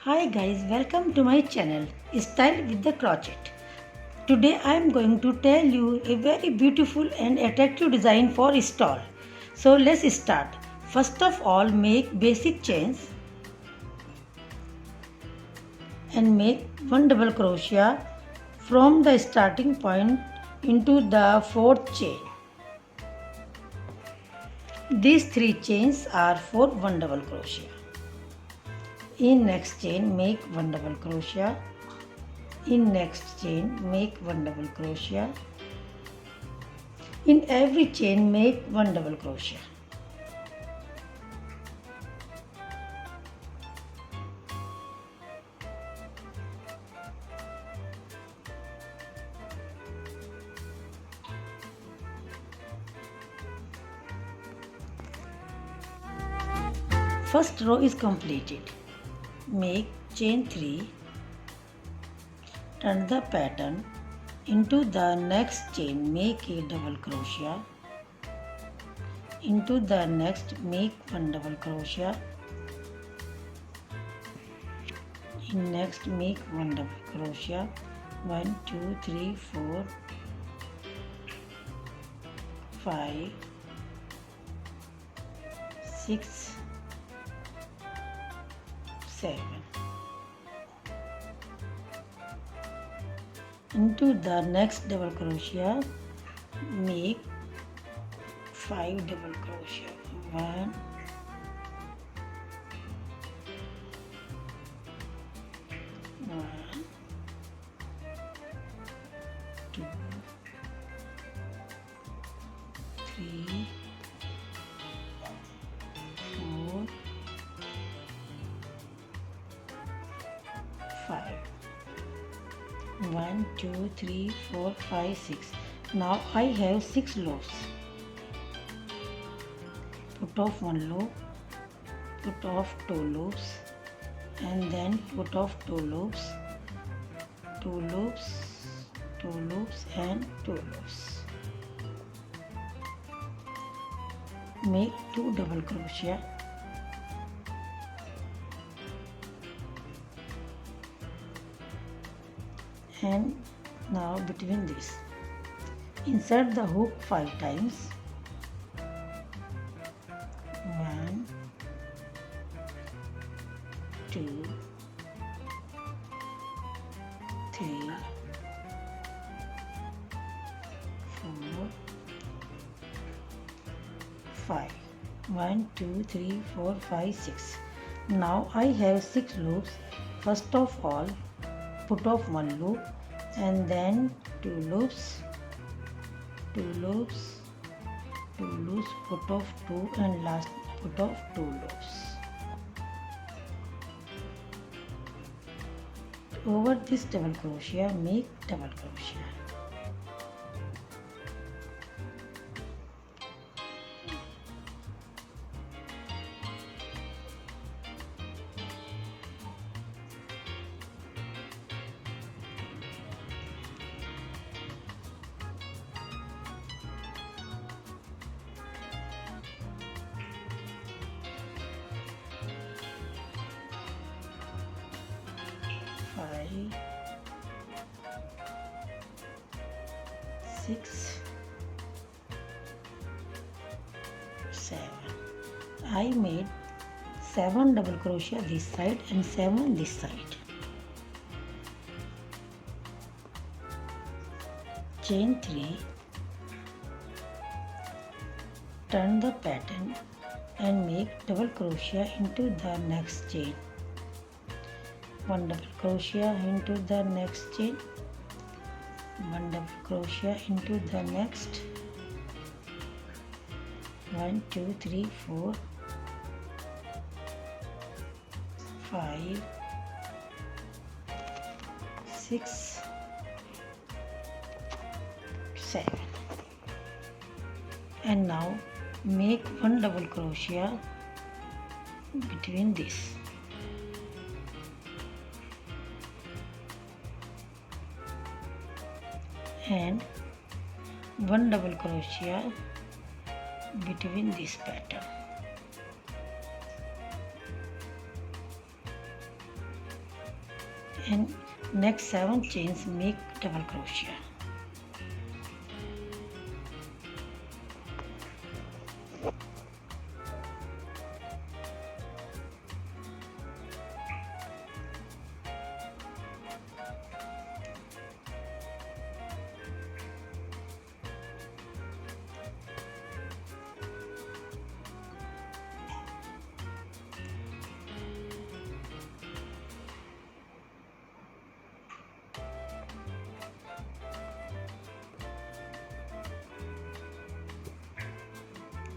Hi guys, welcome to my channel Style with the Crochet. Today I am going to tell you a very beautiful and attractive design for stall. So let's start. First of all, make basic chains and make one double crochet from the starting point into the fourth chain. These three chains are for one double crochet. In next chain make one double crochet. In next chain make one double crochet. In every chain make one double crochet. First row is completed. Make chain 3, turn the pattern into the next chain, make a double crochet, into the next make one double crochet, in next make one double crochet, 1 2 3 4 5 6 7. Into the next double crochet make 5 double crochet. 1 2 3 4 5. 1 2 3 4 5 6. Now I have 6 loops. Put off one loop, put off 2 loops, and then put off 2 loops, 2 loops, 2 loops, and 2 loops. Make 2 double crochet. And now between this, insert the hook 5 times. 1 2 3 4 5. 1 2 3 4 5 6. Now I have 6 loops. First of all, put off one loop and then 2 loops, 2 loops, 2 loops, put off 2, and last put off 2 loops. Over this double crochet make double crochet. Five, 6, 7. I made 7 double crochet this side and 7 this side. Chain 3, turn the pattern and make double crochet into the next chain. 1 double crochet into the next chain, 1 double crochet into the next, 1 2 3 4 5 6 7. And now make 1 double crochet between this. And 1 double crochet between this pattern. and next 7 chains make double crochet.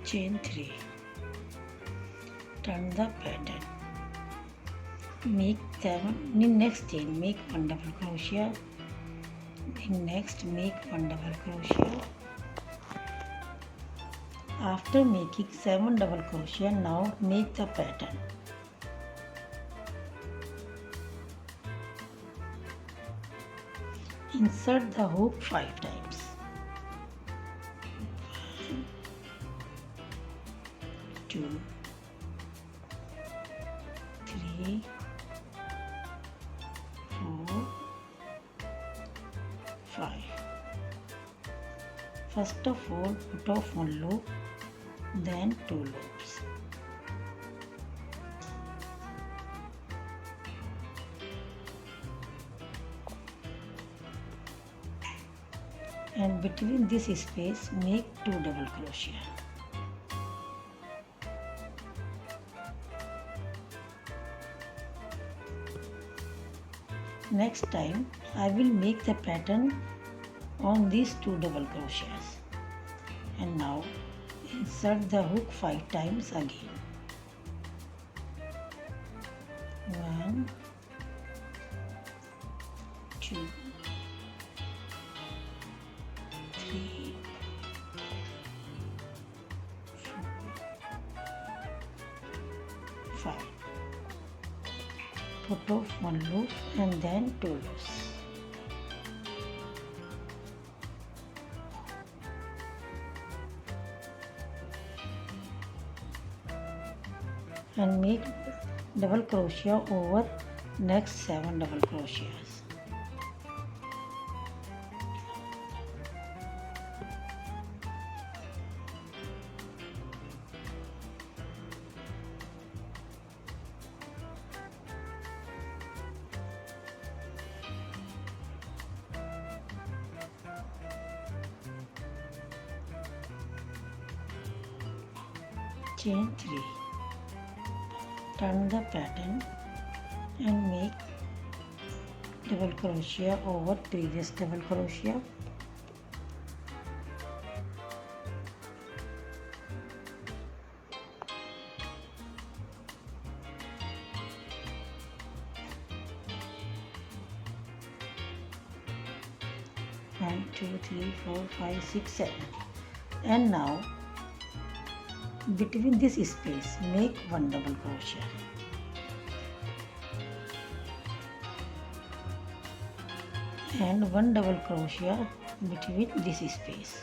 Chain 3, turn the pattern, make 7, in next chain make 1 double crochet, in next make 1 double crochet. After making 7 double crochet, now make the pattern. Insert the hook 5 times. 2, 3, 4, 5. First of all, put off 1 loop, then 2 loops. And between this space, make 2 double crochet. Next time I will make the pattern on these 2 double crochets, and now insert the hook 5 times again. 1, 2, 3, 4, 5. Put off 1 loop and then 2 loops. And make double crochet over next 7 double crochets. Chain 3, turn the pattern and make double crochet over previous double crochet. One, 2, 3, 4, 5, 6, 7. And now between this space make 1 double crochet. And 1 double crochet between this space.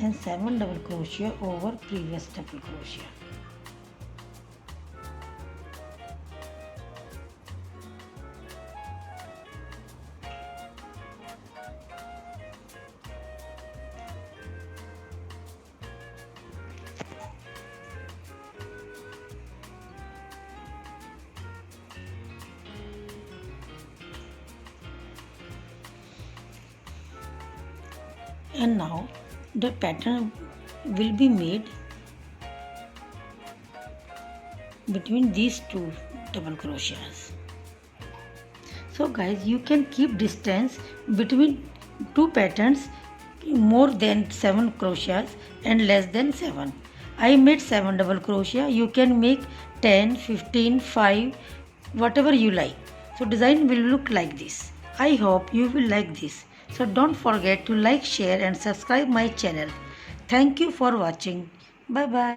And 7 double crochet over previous double crochet. And now the pattern will be made between these 2 double crochets. So guys, you can keep distance between 2 patterns more than 7 crochets and less than 7. I made 7 double crochet. You can make 10, 15, 5, whatever you like. So design will look like this. I hope you will like this. So don't forget to like, share and subscribe my channel. Thank you for watching. Bye bye.